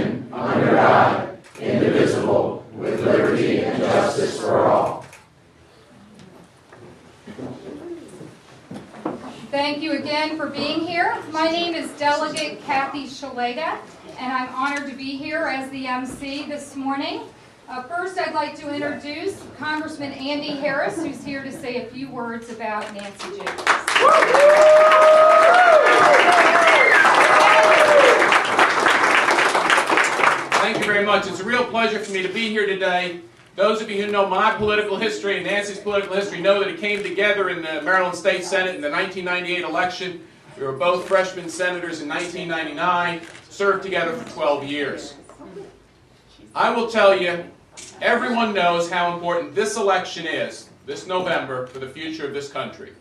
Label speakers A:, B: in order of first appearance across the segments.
A: nation, under God, indivisible, with liberty and justice for all.
B: Thank you again for being here. My name is Delegate Caddy, and I'm honored to be here as the MC this morning. First, I'd like to introduce Congressman Andy Harris, who's here to say a few words about Nancy Jacobs.
C: Thank you very much. It's a real pleasure for me to be here today. Those of you who know my political history and Nancy's political history know that it came together in the Maryland State Senate in the 1998 election. We were both freshman senators in 1999, served together for 12 years. I will tell you, everyone knows how important this election is, this November, for the future of this country.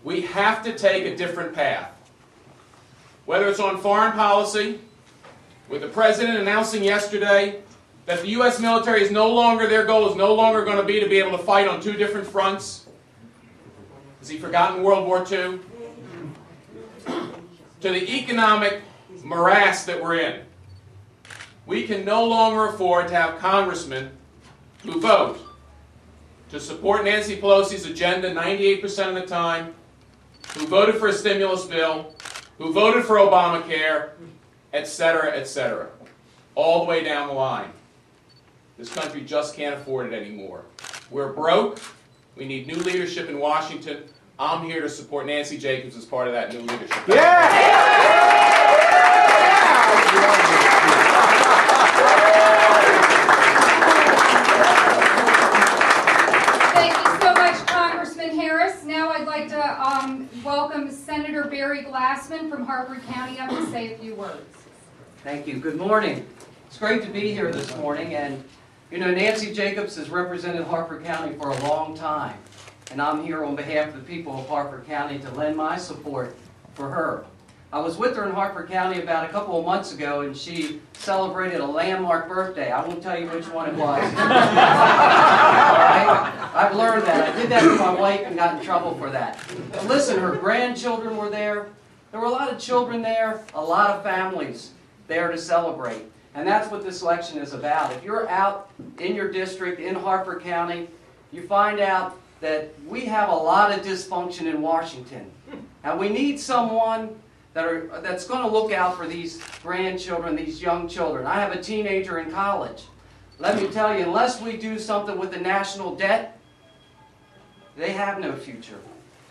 C: We have to take a different path. Whether it's on foreign policy, with the President announcing yesterday that the U.S. military is no longer, their goal is no longer going to be able to fight on two different fronts. Has he forgotten World War II? To the economic morass that we're in. We can no longer afford to have congressmen who vote to support Nancy Pelosi's agenda 98% of the time, who voted for a stimulus bill, who voted for Obamacare, etc., etc., all the way down the line. This country just can't afford it anymore. We're broke. We need new leadership in Washington. I'm here to support Nancy Jacobs as part of that new leadership.
B: Thank you so much, Congressman Harris. Now I'd like to welcome Senator Barry Glassman from Harford County up to say a few words.
D: Thank you. Good morning. It's great to be here this morning, and you know, Nancy Jacobs has represented Harford County for a long time, and I'm here on behalf of the people of Harford County to lend my support for her. I was with her in Harford County about a couple of months ago, and she celebrated a landmark birthday. I won't tell you which one it was. I've learned that. I did that with my wife and got in trouble for that. But listen, her grandchildren were there. There were a lot of children there, a lot of families there to celebrate. And that's what this election is about. If you're out in your district, in Harford County, you find out that we have a lot of dysfunction in Washington. And we need someone that's going to look out for these grandchildren, these young children. I have a teenager in college. Let me tell you, unless we do something with the national debt, they have no future.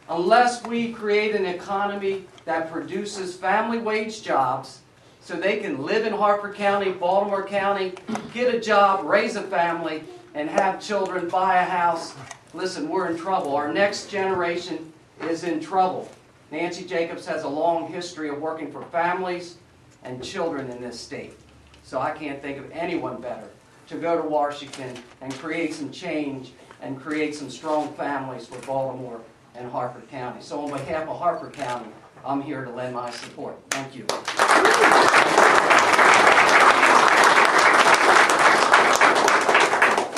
D: Unless we create an economy that produces family wage jobs, so they can live in Harford County, Baltimore County, get a job, raise a family, and have children, buy a house. Listen, we're in trouble. Our next generation is in trouble. Nancy Jacobs has a long history of working for families and children in this state. So I can't think of anyone better to go to Washington and create some change and create some strong families for Baltimore and Harford County. So on behalf of Harford County, I'm here to lend my support. Thank you.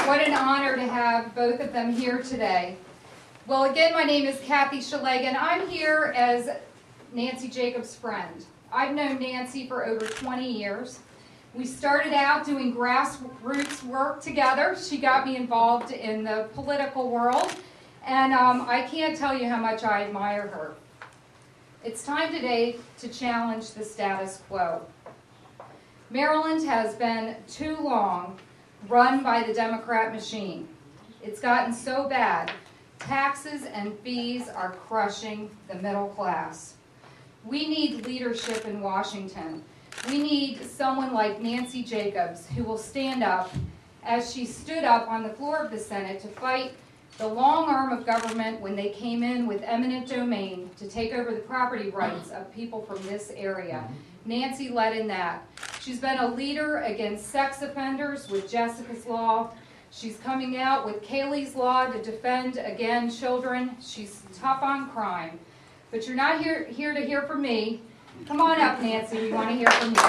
B: What an honor to have both of them here today. Well, again, my name is Caddy, and I'm here as Nancy Jacobs' friend. I've known Nancy for over 20 years. We started out doing grassroots work together. She got me involved in the political world, and I can't tell you how much I admire her. It's time today to challenge the status quo. Maryland has been too long run by the Democrat machine. It's gotten so bad. Taxes and fees are crushing the middle class. We need leadership in Washington. We need someone like Nancy Jacobs who will stand up, as she stood up on the floor of the Senate, to fight the long arm of government when they came in with eminent domain to take over the property rights of people from this area. Nancy led in that. She's been a leader against sex offenders with Jessica's Law. She's coming out with Kaylee's Law to defend, again, children. She's tough on crime. But you're not here to hear from me. Come on up, Nancy. We want to hear from you.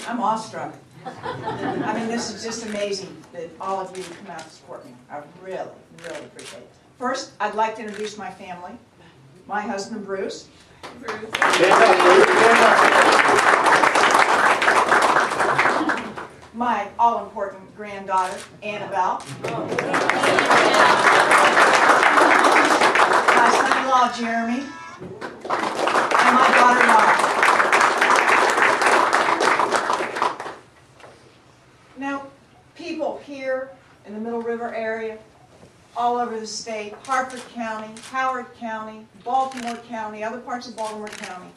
E: I'm awestruck. I mean, this is just amazing that all of you to come out to support me. I really, really appreciate it. First, I'd like to introduce my family. My husband, Bruce. My all-important granddaughter, Annabelle. My son-in-law, Jeremy. And my daughter, Laura. Now, people here in the Middle River area, all over the state, Harford County, Howard County, Baltimore County, other parts of Baltimore County,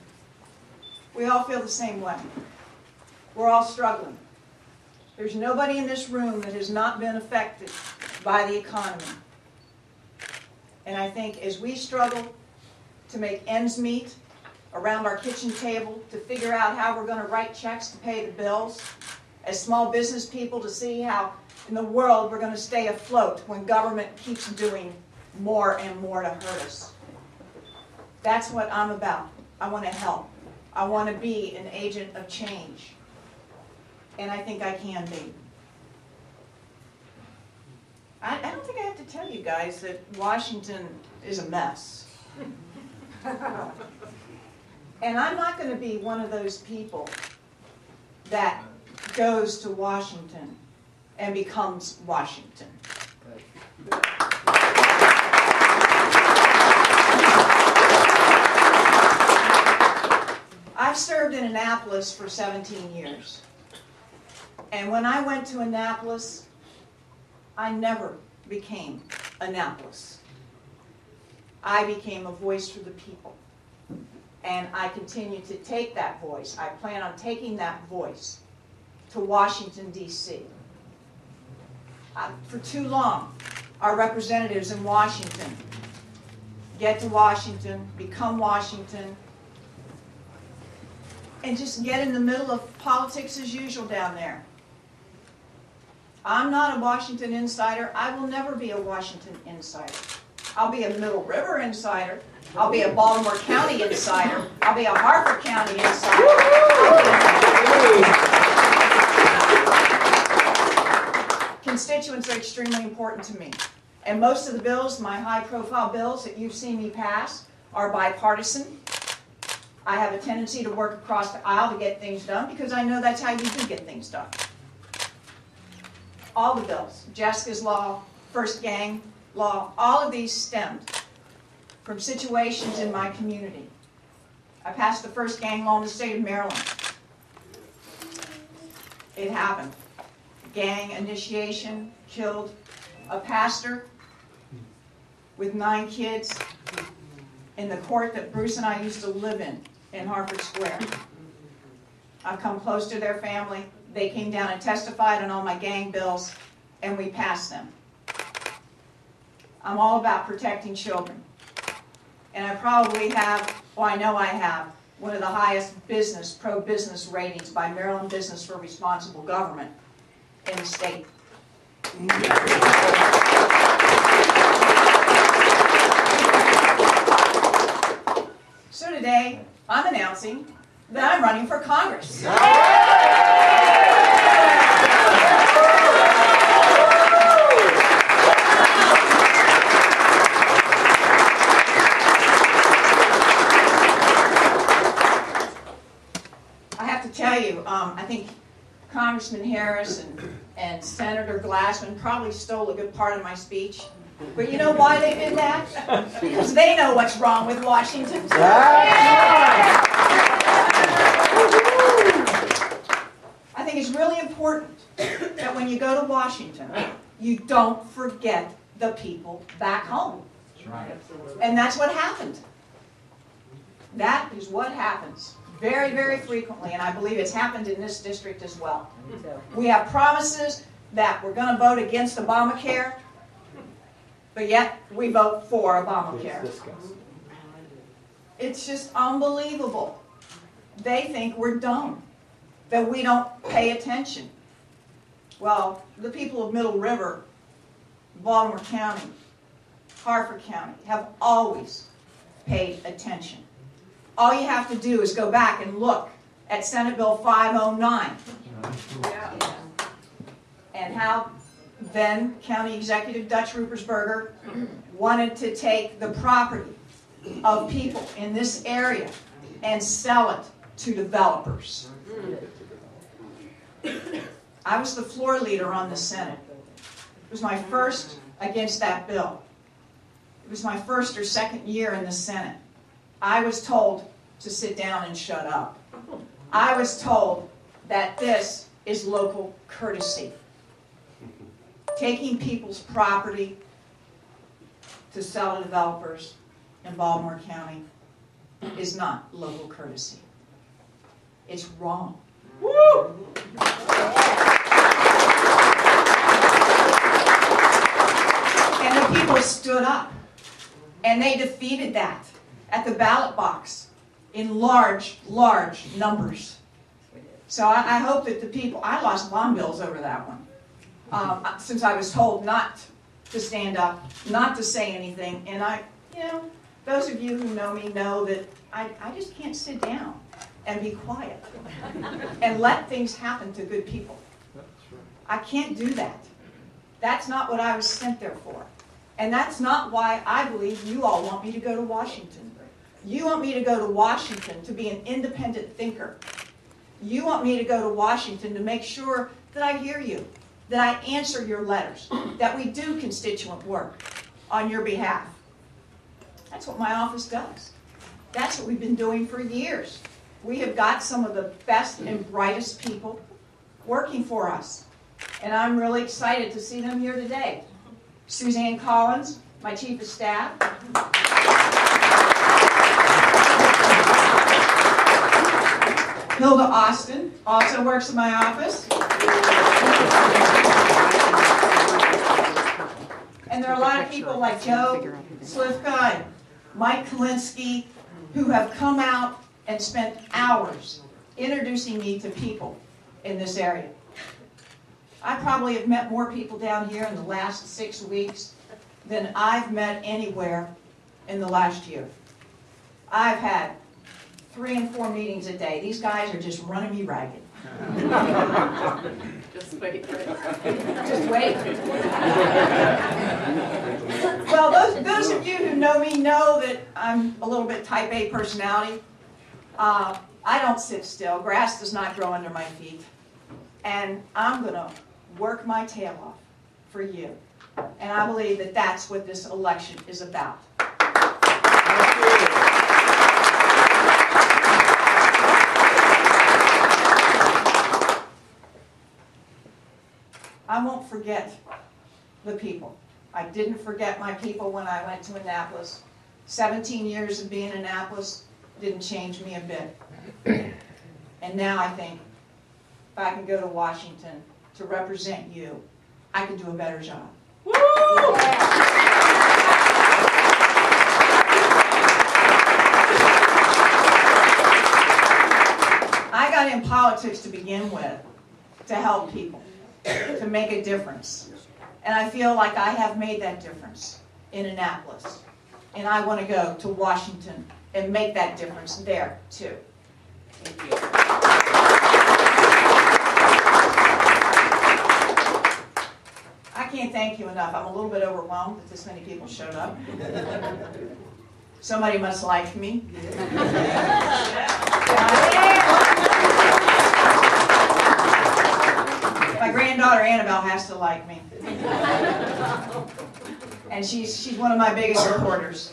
E: we all feel the same way. We're all struggling. There's nobody in this room that has not been affected by the economy. And I think as we struggle to make ends meet around our kitchen table, to figure out how we're going to write checks to pay the bills, as small business people to see how in the world we're going to stay afloat when government keeps doing more and more to hurt us. That's what I'm about. I want to help. I want to be an agent of change. And I think I can be. I don't think I have to tell you guys that Washington is a mess. And I'm not going to be one of those people that goes to Washington and becomes Washington. I've served in Annapolis for 17 years. And when I went to Annapolis, I never became Annapolis. I became a voice for the people. And I continue to take that voice. I plan on taking that voice to Washington, D.C. For too long, our representatives in Washington get to Washington, become Washington, and just get in the middle of politics as usual down there. I'm not a Washington insider. I will never be a Washington insider. I'll be a Middle River insider. I'll be a Baltimore County insider. I'll be a Harford County insider. Constituents are extremely important to me. And most of the bills, my high-profile bills that you've seen me pass, are bipartisan. I have a tendency to work across the aisle to get things done because I know that's how you do get things done. All the bills, Jessica's law, first gang law, all of these stemmed from situations in my community. I passed the first gang law in the state of Maryland. It happened. Gang initiation killed a pastor with 9 kids in the court that Bruce and I used to live in Harford Square. I've come close to their family. They came down and testified on all my gang bills, and we passed them. I'm all about protecting children. And I probably have, well, I know I have, one of the highest pro-business ratings by Maryland Business for Responsible Government in the state. So today, I'm announcing that I'm running for Congress. I have to tell you, I think Congressman Harris and Senator Glassman probably stole a good part of my speech. But you know why they did that? Because they know what's wrong with Washington. I think it's really important that when you go to Washington, you don't forget the people back home. And that's what happened. That is what happens very, very frequently, and I believe it's happened in this district as well. We have promises that we're going to vote against Obamacare, but yet we vote for Obamacare. It's just unbelievable. They think we're dumb, that we don't pay attention. Well, the people of Middle River, Baltimore County, Harford County have always paid attention. All you have to do is go back and look at Senate Bill 509 and how then County Executive Dutch Ruppersberger wanted to take the property of people in this area and sell it to developers. I was the floor leader on the Senate. It was my first against that bill. It was my first or second year in the Senate. I was told to sit down and shut up. I was told that this is local courtesy. Taking people's property to sell to developers in Baltimore County is not local courtesy. It's wrong. Woo! And the people stood up, and they defeated that at the ballot box in large, large numbers. So I hope that the people, I lost bond bills over that one, since I was told not to stand up, not to say anything, and those of you who know me know that I just can't sit down and be quiet and let things happen to good people. I can't do that. That's not what I was sent there for. And that's not why I believe you all want me to go to Washington. You want me to go to Washington to be an independent thinker. You want me to go to Washington to make sure that I hear you, that I answer your letters, that we do constituent work on your behalf. That's what my office does. That's what we've been doing for years. We have got some of the best and brightest people working for us. And I'm really excited to see them here today. Suzanne Collins, my chief of staff. Hilda Austin also works in my office. And there are a lot of people like Joe Slivka and Mike Kalinsky who have come out and spent hours introducing me to people in this area. I probably have met more people down here in the last 6 weeks than I've met anywhere in the last year. I've had 3 and 4 meetings a day. These guys are just running me ragged.
F: Just wait.
E: Just wait. Well, those of you who know me know that I'm a little bit type A personality. I don't sit still. Grass does not grow under my feet. And I'm going to work my tail off for you. And I believe that that's what this election is about. I won't forget the people. I didn't forget my people when I went to Annapolis. 17 years of being in Annapolis didn't change me a bit. And now I think if I can go to Washington to represent you, I can do a better job. Woo! I got in politics to begin with to help people, to make a difference. And I feel like I have made that difference in Annapolis. And I want to go to Washington and make that difference there, too.
F: Thank you.
E: I can't thank you enough. I'm a little bit overwhelmed that this many people showed up. Somebody must like me. My granddaughter Annabelle has to like me. And she's one of my biggest supporters.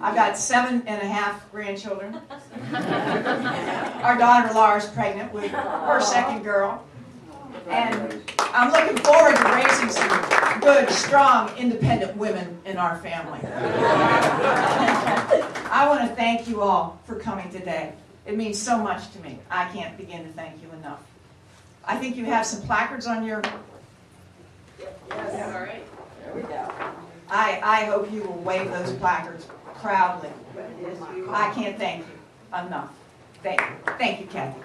E: I've got 7.5 grandchildren. Our daughter Laura's pregnant with her second girl. And I'm looking forward to raising some good, strong, independent women in our family. I want to thank you all for coming today. It means so much to me. I can't begin to thank you enough. I think you have some placards on your...
F: Yes, all right.
E: There we go. I hope you will wave those placards proudly. I can't thank you enough. Thank you, Caddy.